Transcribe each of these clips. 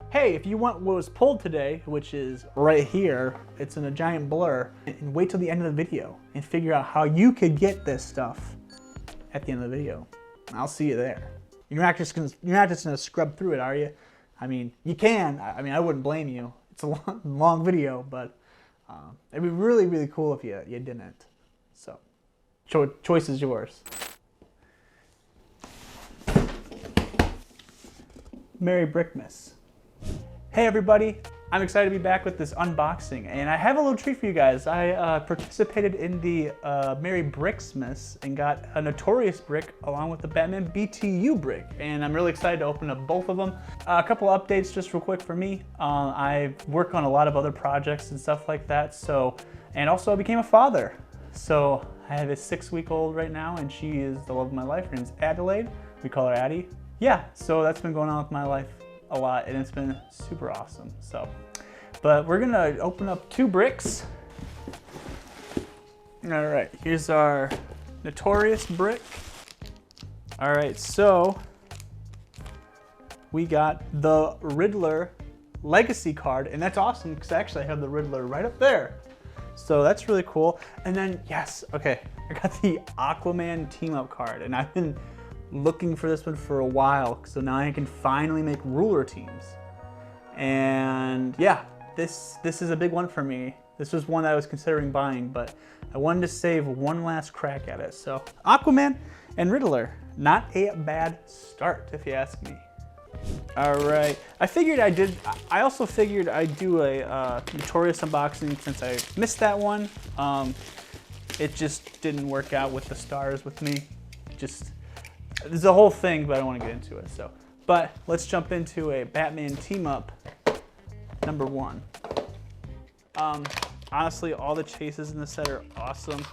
hey, if you want what was pulled today, which is right here, it's in a giant blur, and wait till the end of the video and figure out how you could get this stuff at the end of the video. I'll see you there. You're not just gonna scrub through it, are you? I mean, you can. I mean, I wouldn't blame you. It's a long video, but it'd be really, really cool if you didn't. So, choice is yours. Merry Brickmas. Hey everybody, I'm excited to be back with this unboxing, and I have a little treat for you guys. I participated in the Merry Bricksmas and got a Notorious brick along with the Batman BTU brick, and I'm really excited to open up both of them. A couple updates just real quick for me. I work on a lot of other projects and stuff like that, and also I became a father. So I have a 6-week-old right now, and she is the love of my life. Her name's Adelaide. We call her Addie. Yeah, so that's been going on with my life a lot, and it's been super awesome. But we're gonna open up 2 bricks. All right, here's our Notorious brick. All right, so we got the Riddler Legacy card, and that's awesome because actually I have the Riddler right up there. So that's really cool. And then, yes, okay, I got the Aquaman team up card, and I've been looking for this one for a while, so now I can finally make ruler teams. And yeah, this is a big one for me. This was one that I was considering buying, but I wanted to save one last crack at it. So Aquaman and Riddler, not a bad start if you ask me. All right, I also figured I'd do a Notorious unboxing since I missed that one. It just didn't work out with the stars with me. There's a whole thing, but I don't want to get into it. But let's jump into a Batman team up number 1. Honestly, all the chases in the set are awesome.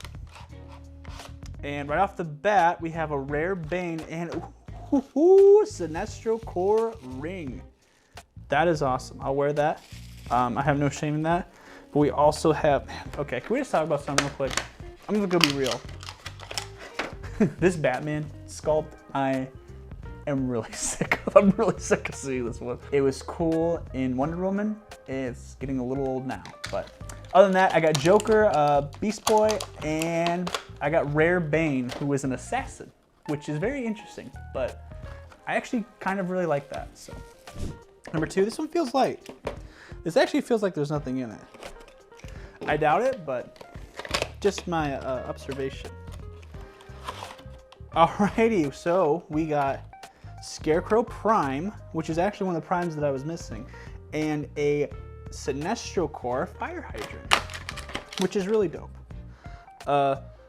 And right off the bat, we have a rare Bane and Sinestro Core ring. That is awesome. I'll wear that. I have no shame in that. But we also have, okay, can we just talk about something real quick? I'm just gonna be real. This Batman sculpt, I am really sick of. I'm really sick of seeing this one. It was cool in Wonder Woman. It's getting a little old now, but other than that, I got Joker, Beast Boy, and I got Rare Bane, who is an assassin, which is very interesting, but I actually kind of really like that. So, number 2, this one feels light. This actually feels like there's nothing in it. I doubt it, but just my observation. Alrighty, so we got Scarecrow Prime, which is actually one of the primes that I was missing, and a Sinestro Core Fire Hydrant, which is really dope.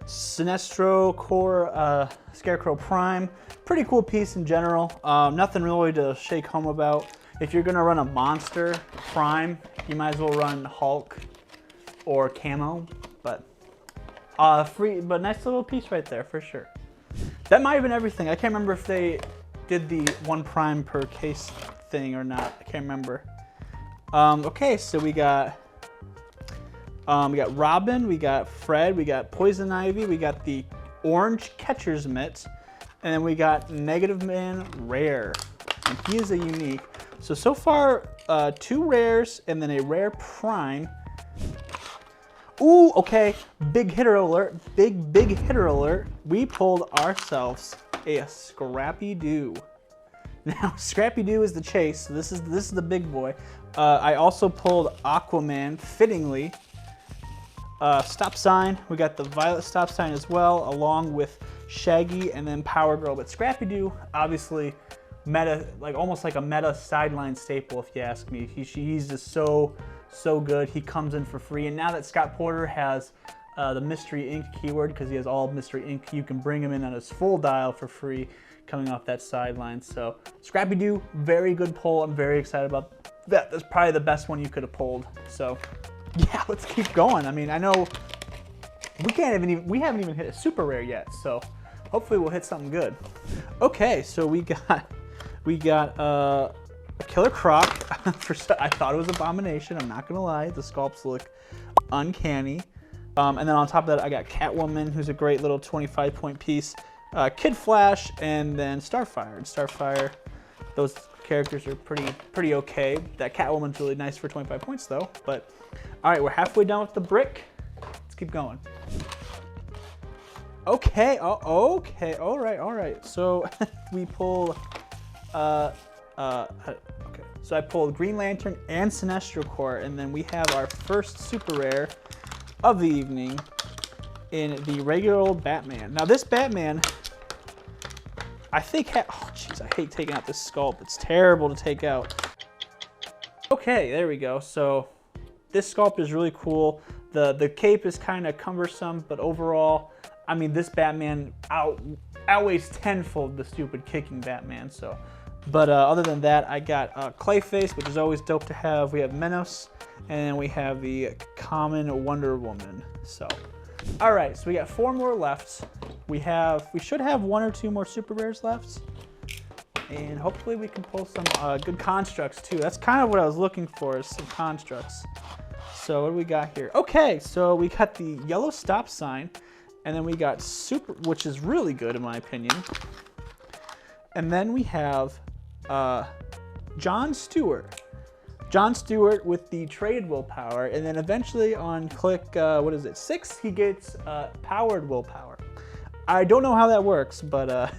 Sinestro Core Scarecrow Prime, pretty cool piece in general. Nothing really to shake home about. If you're gonna run a monster Prime, you might as well run Hulk or Camo, but nice little piece right there for sure. That might have been everything. I can't remember if they did the 1 prime per case thing or not. I can't remember. Okay, so we got Robin, we got Fred, we got Poison Ivy, we got the orange catcher's mitt, and then we got Negative Man Rare, and he is a unique. So far, 2 rares and then a rare prime. Ooh, okay, big hitter alert, big hitter alert. We pulled ourselves a Scrappy-Doo. Now, Scrappy-Doo is the chase, so this is the big boy. I also pulled Aquaman, fittingly. Stop Sign, we got the violet stop sign as well, along with Shaggy and then Power Girl. But Scrappy-Doo, obviously, meta, like almost like a meta sideline staple, if you ask me. He's just so good. He comes in for free, and now that Scott Porter has the Mystery Ink keyword, because he has all Mystery Ink, you can bring him in on his full dial for free coming off that sideline. So Scrappy-Doo, very good pull. I'm very excited about that. That's probably the best one you could have pulled. So yeah, let's keep going. I mean, I know we haven't even hit a super rare yet, so hopefully we'll hit something good. Okay, so we got a Killer Croc. I thought it was Abomination, I'm not gonna lie. The sculpts look uncanny. And then on top of that, I got Catwoman, who's a great little 25-point piece. Kid Flash, and then Starfire. And Starfire, those characters are pretty okay. That Catwoman's really nice for 25 points though. But all right, we're halfway done with the brick. Let's keep going. Okay, okay, all right. So we pull, okay. So I pulled Green Lantern and Sinestro Corps, and then we have our first super rare of the evening in the regular old Batman. Now this Batman, I think, oh jeez, I hate taking out this sculpt. It's terrible to take out. Okay, there we go. So this sculpt is really cool. The cape is kind of cumbersome, but overall, I mean, this Batman outweighs tenfold the stupid kicking Batman. So, but other than that, I got Clayface, which is always dope to have. We have Menos, and then we have the common Wonder Woman. So, all right, so we got 4 more left. We should have 1 or 2 more super rares left, and hopefully we can pull some good constructs too. That's kind of what I was looking for, is some constructs. So what do we got here? Okay, so we got the yellow stop sign. And then we got super, which is really good in my opinion. And then we have John Stewart. John Stewart with the trade willpower. And then eventually on click, what is it, 6, he gets powered willpower. I don't know how that works, but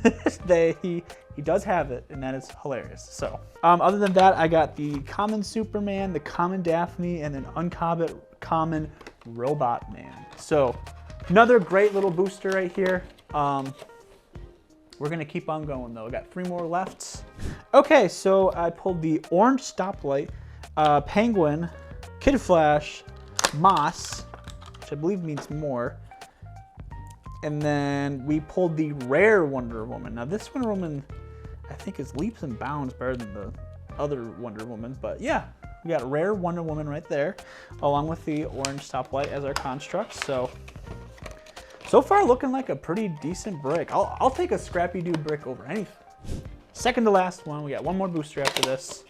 he does have it, and that is hilarious. So other than that, I got the common Superman, the common Daphne, and then uncommon Robot Man. So another great little booster right here. We're gonna keep on going though. I got 3 more left. Okay, so I pulled the orange stoplight, Penguin, Kid Flash, Moss, which I believe means more. And then we pulled the rare Wonder Woman. Now this Wonder Woman, I think, is leaps and bounds better than the other Wonder Woman, but yeah. We got rare Wonder Woman right there, along with the orange stoplight as our construct. So far looking like a pretty decent brick. I'll take a Scrappy Doo brick over anything. Second to last one. We got 1 more booster after this.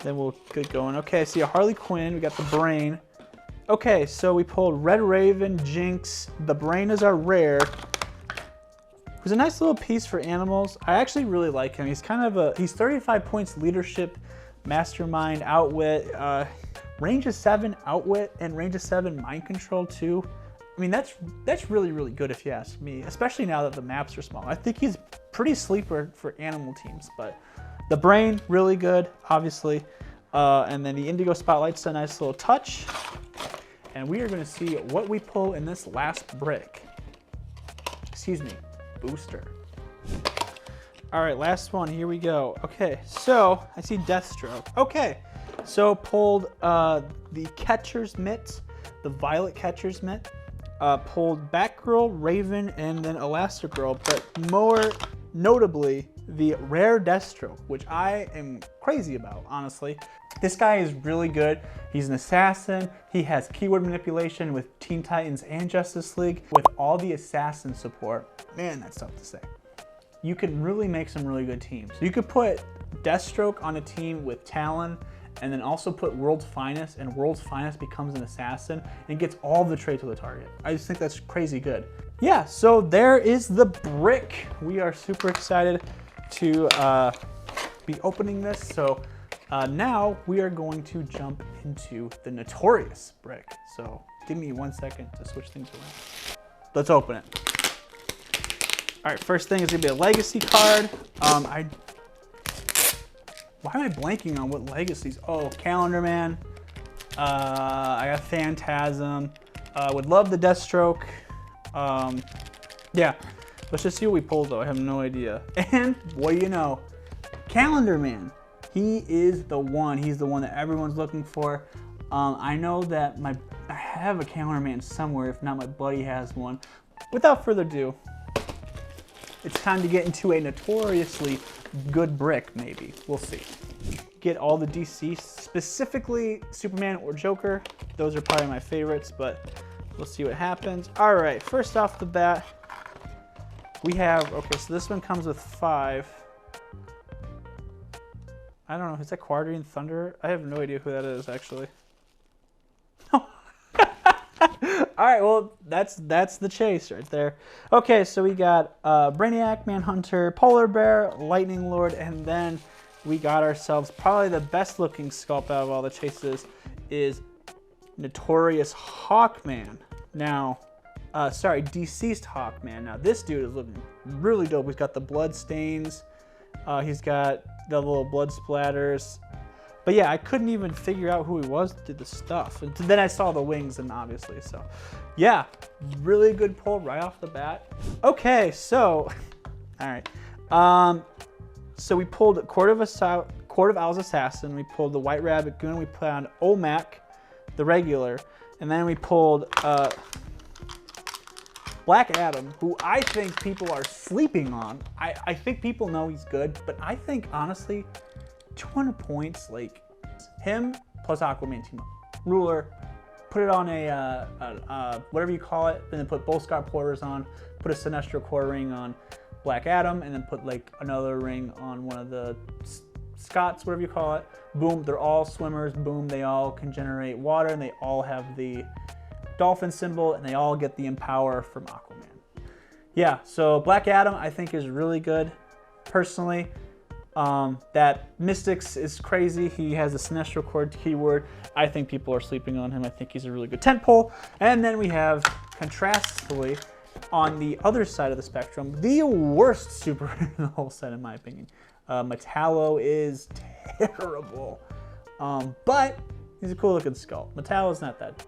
Then we'll get going. Okay, so Harley Quinn. We got the Brain. Okay, so we pulled Red Raven, Jinx. The Brain is our rare. It was a nice little piece for animals. I actually really like him. He's kind of he's 35 points leadership, mastermind, outwit, range of 7 outwit, and range of 7 mind control too. I mean, that's really, really good if you ask me, especially now that the maps are small. I think he's pretty sleeper for animal teams, but the Brain, really good, obviously. And then the Indigo Spotlight's a nice little touch. And we are gonna see what we pull in this last brick. Excuse me, booster. All right, last one, here we go. Okay, so I see Deathstroke. Okay, so pulled the Catcher's Mitt, the Violet Catcher's Mitt. Pulled Batgirl, Raven, and then Elastigirl, but more notably, the rare Deathstroke, which I am crazy about, honestly. This guy is really good. He's an assassin. He has keyword manipulation with Teen Titans and Justice League. With all the assassin support, man, that's tough to say. You can really make some really good teams. You could put Deathstroke on a team with Talon, and then also put World's Finest, and World's Finest becomes an assassin and gets all the trade to the target. I just think that's crazy good. Yeah, so there is the brick. We are super excited to be opening this. So now we are going to jump into the Notorious brick. So give me 1 second to switch things around. Let's open it. All right, first thing is gonna be a legacy card. Why am I blanking on what legacies? Oh, Calendar Man. I got Phantasm. Would love the Deathstroke. Yeah, let's just see what we pull though. I have no idea. And what do you know? Calendar Man. He is the one. He's the one that everyone's looking for. I know that I have a Calendar Man somewhere. If not, my buddy has one. Without further ado, it's time to get into a notoriously good brick, maybe. We'll see. Get all the DC, specifically Superman or Joker. Those are probably my favorites, but we'll see what happens. All right, first off the bat, we have, okay, so this one comes with 5. I don't know, is that Quadrian Thunder? I have no idea who that is, actually. All right, well, that's the chase right there. Okay, so we got Brainiac, Manhunter, Polar Bear, Lightning Lord, and then we got ourselves probably the best looking sculpt out of all the chases is Notorious Hawkman. Now, DCeased Hawkman. Now this dude is looking really dope. He's got the blood stains. He's got the little blood splatters. But yeah, I couldn't even figure out who he was through the stuff. And then I saw the wings, and obviously, so yeah, really good pull right off the bat. Okay, so, all right. So we pulled Court of Owl's Assassin. We pulled the White Rabbit Goon. We put on OMAC, the regular, and then we pulled Black Adam, who I think people are sleeping on. I think people know he's good, but I think honestly, 200 points, like him plus Aquaman team up. Ruler, put it on a whatever you call it, and then put both Scott Porters on, put a Sinestro core ring on Black Adam, and then put like another ring on one of the Scotts, whatever you call it. Boom, they're all swimmers. Boom, they all can generate water, and they all have the dolphin symbol, and they all get the Empower from Aquaman. Yeah, so Black Adam I think is really good, personally. That Mystics is crazy. He has a Sinestro Core keyword. I think people are sleeping on him. I think he's a really good tentpole. And then we have, contrastly, on the other side of the spectrum, the worst superhero in the whole set, in my opinion. Metallo is terrible, but he's a cool looking skull. Metallo's not that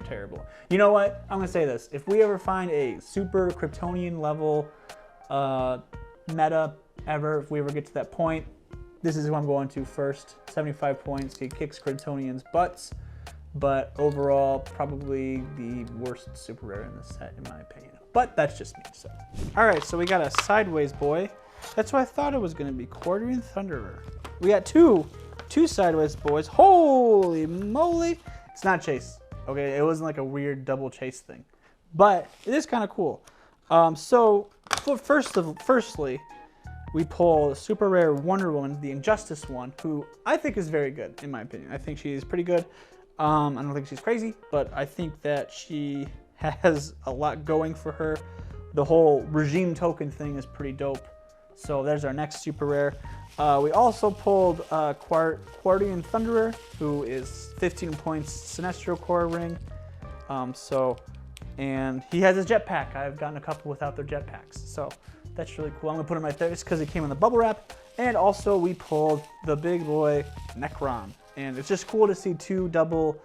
terrible. You know what? I'm gonna say this. If we ever find a super Kryptonian level meta ever, if we ever get to that point, this is who I'm going to first. 75 points. He kicks Kryptonians' butts, but overall, probably the worst super rare in the set, in my opinion. But that's just me. So, all right. So we got a sideways boy. That's what I thought it was going to be. Quartering Thunderer. We got two sideways boys. Holy moly! It's not Chase. Okay, it wasn't like a weird double Chase thing, but it is kind of cool. So firstly, we pull super rare Wonder Woman, the Injustice one, who I think is very good, in my opinion. I think she's pretty good. I don't think she's crazy, but I think that she has a lot going for her. The whole regime token thing is pretty dope. So there's our next super rare. We also pulled Quartering Thunderer, who is 15 points Sinestro Core ring. And he has his jetpack. I've gotten a couple without their jetpacks. So that's really cool. I'm gonna put him right there just because he came in the bubble wrap. And also we pulled the big boy Necron. And it's just cool to see two double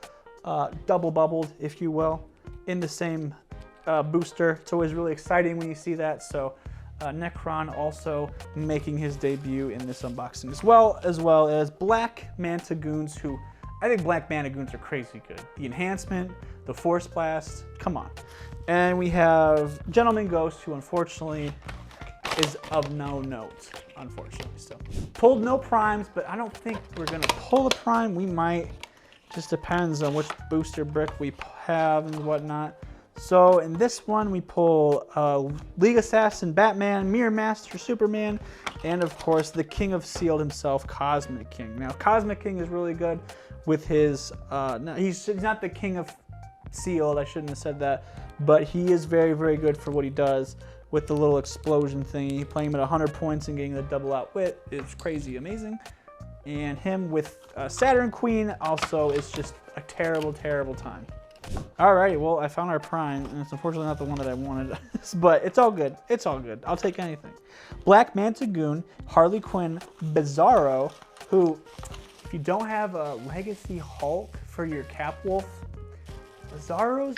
bubbled, if you will, in the same booster. It's always really exciting when you see that. So Necron also making his debut in this unboxing, as well as Black Manta Goons, who I think Black Manta Goons are crazy good. The enhancement, the Force Blast, come on. And we have Gentleman Ghost, who unfortunately is of no note, unfortunately. So pulled no primes, but I don't think we're gonna pull a prime. We might, just depends on which booster brick we have and whatnot. So in this one, we pull League Assassin, Batman, Mirror Master, Superman, and of course the King of Sealed himself, Cosmic King. Now Cosmic King is really good with his, he's not the King of Sealed, I shouldn't have said that, but he is very, very good for what he does with the little explosion thingy. Playing him at 100 points and getting the double outwit is crazy amazing. And him with Saturn Queen also is just a terrible, terrible time. Alrighty, well, I found our prime, and it's unfortunately not the one that I wanted, but it's all good. It's all good. I'll take anything. Black Manta Goon, Harley Quinn, Bizarro, who, if you don't have a Legacy Hulk for your Capwolf, Bizarro's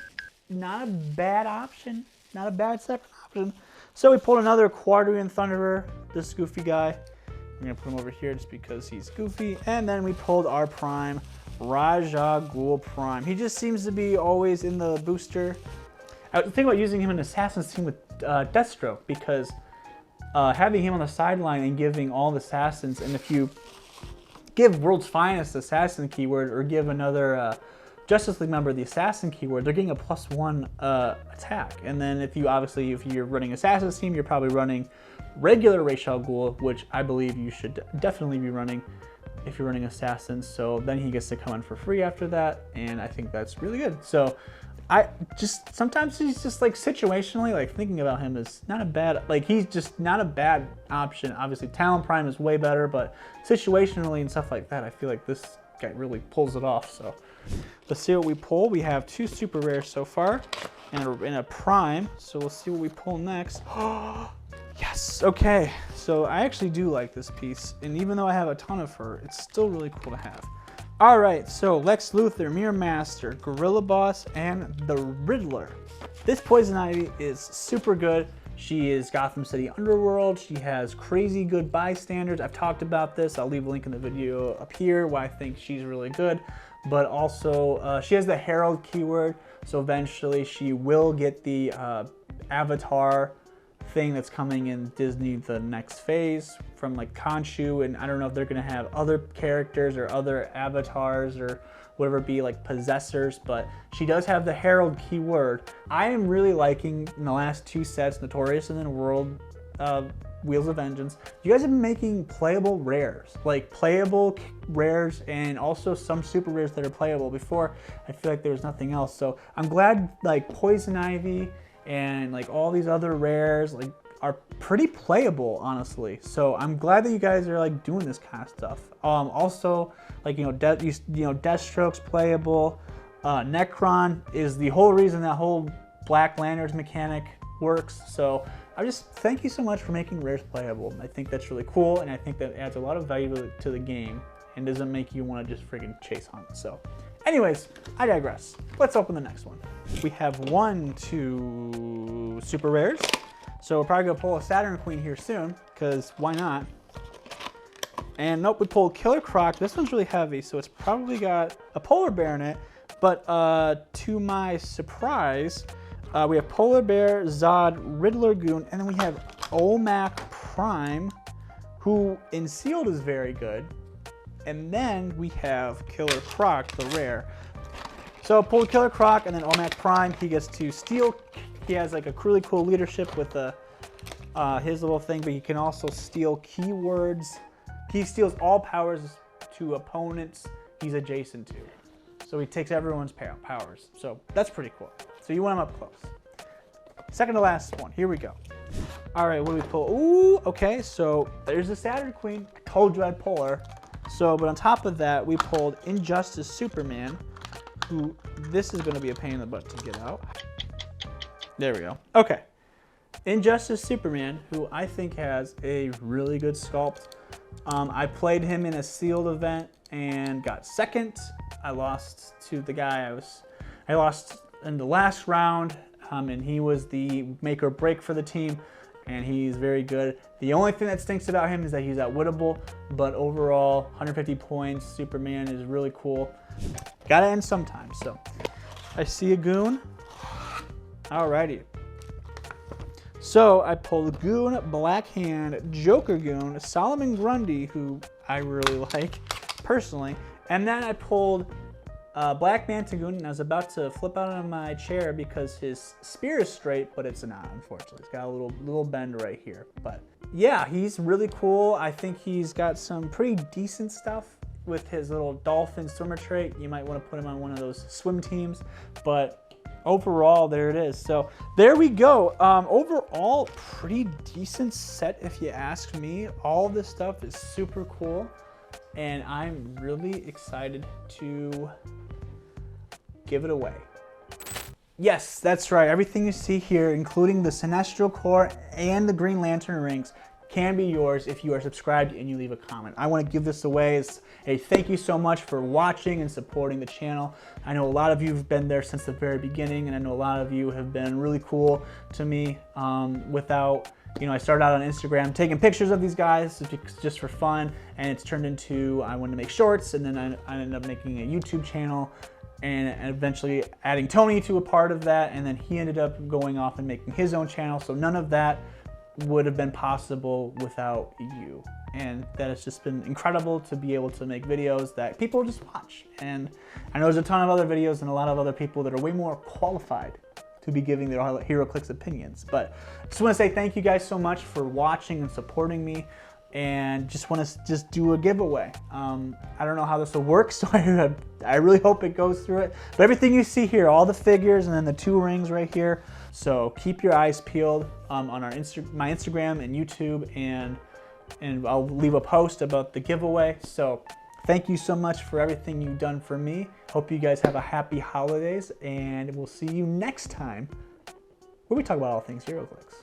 not a bad option. Not a bad separate option. So we pulled another Quartering Thunderer, this goofy guy. I'm gonna put him over here just because he's goofy. And then we pulled our prime, Raja Ghul Prime. He just seems to be always in the booster. I was thinking about using him in Assassin's team with Deathstroke, because having him on the sideline and giving all the Assassins, and if you give World's Finest Assassin keyword or give another Justice League member the Assassin keyword, they're getting a +1 attack. And then if you're running Assassin's team, you're probably running regular Ra's al Ghul, which I believe you should definitely be running if you're running Assassins. So then he gets to come in for free after that, and I think that's really good. So sometimes he's just like situationally, like thinking about him is not a bad, like he's just not a bad option. Obviously Talon Prime is way better, but situationally and stuff like that, I feel like this guy really pulls it off. So let's see what we pull. We have 2 super rares so far and a prime. So let's see what we pull next. Yes, okay. So I actually do like this piece, and even though I have a ton of fur, it's still really cool to have. All right, so Lex Luthor, Mirror Master, Gorilla Boss, and the Riddler. This Poison Ivy is super good. She is Gotham City Underworld. She has crazy good bystanders. I've talked about this. I'll leave a link in the video up here why I think she's really good. But also, she has the Herald keyword, so eventually she will get the Avatar thing that's coming in Disney, the next phase from like Khonshu, and I don't know if they're gonna have other characters or other avatars or whatever it be, like possessors, but she does have the Herald keyword. I am really liking in the last 2 sets, Notorious and then World Wheels of Vengeance, you guys have been making playable rares, like playable rares, and also some super rares that are playable. Before, I feel like there was nothing else, so I'm glad like Poison Ivy and like all these other rares like are pretty playable, honestly. So I'm glad that you guys are like doing this kind of stuff. Also, like Deathstroke's playable. Necron is the whole reason that whole Black Lanterns mechanic works. So I just thank you so much for making rares playable. I think that's really cool, and I think that adds a lot of value to the game and doesn't make you want to just friggin' chase hunt. So anyways, I digress. Let's open the next one. We have 1, 2 super rares. So we're probably gonna pull a Saturn Queen here soon, because why not? And nope, we pulled Killer Croc. This one's really heavy, so it's probably got a polar bear in it. But to my surprise, we have Polar Bear, Zod, Riddler Goon, and then we have Olmec Prime, who in sealed is very good. And then we have Killer Croc, the rare. So pull Killer Croc and then Olmec Prime. He gets to steal. He has like a really cool leadership with his little thing, but he can also steal keywords. He steals all powers to opponents he's adjacent to. So he takes everyone's powers. So that's pretty cool. So you want him up close. Second to last one. Here we go. All right, what do we pull? Ooh, okay. So there's the Saturn Queen. I told you I'd pull her. So, but on top of that, we pulled Injustice Superman, who this is going to be a pain in the butt to get out. There we go. Okay. Injustice Superman, who I think has a really good sculpt. I played him in a sealed event and got second. I lost to the guy I lost in the last round, and he was the make or break for the team, and he's very good. The only thing that stinks about him is that he's outwittable, but overall, 150 points, Superman is really cool. Gotta end sometime, so. I see a Goon. Alrighty. So I pulled Goon, Black Hand, Joker Goon, Solomon Grundy, who I really like personally, and then I pulled Black Manta Goon, and I was about to flip out of my chair because his spear is straight, but it's not, unfortunately. It's got a little bend right here. But yeah, he's really cool. I think he's got some pretty decent stuff with his little dolphin swimmer trait. You might want to put him on one of those swim teams, but overall, there it is. So there we go. Overall, pretty decent set if you ask me. All this stuff is super cool, and I'm really excited to give it away. Yes, that's right. Everything you see here, including the Sinestro Core and the Green Lantern rings, can be yours if you are subscribed and you leave a comment. I want to give this away as a thank you so much for watching and supporting the channel. I know a lot of you have been there since the very beginning, and I know a lot of you have been really cool to me. I started out on Instagram taking pictures of these guys just for fun, and it's turned into I wanted to make shorts, and then I ended up making a YouTube channel and eventually adding Tony to a part of that, and then he ended up going off and making his own channel, so none of that would have been possible without you. And that has just been incredible to be able to make videos that people just watch. And I know there's a ton of other videos and a lot of other people that are way more qualified to be giving their Heroclix opinions. But I just want to say thank you guys so much for watching and supporting me. and just want to just do a giveaway. I don't know how this will work, so I really hope it goes through it. But everything you see here, all the figures and then the 2 rings right here. So keep your eyes peeled on our my Instagram and YouTube, and I'll leave a post about the giveaway. So thank you so much for everything you've done for me. Hope you guys have a happy holidays, and we'll see you next time where we talk about all things Heroclix.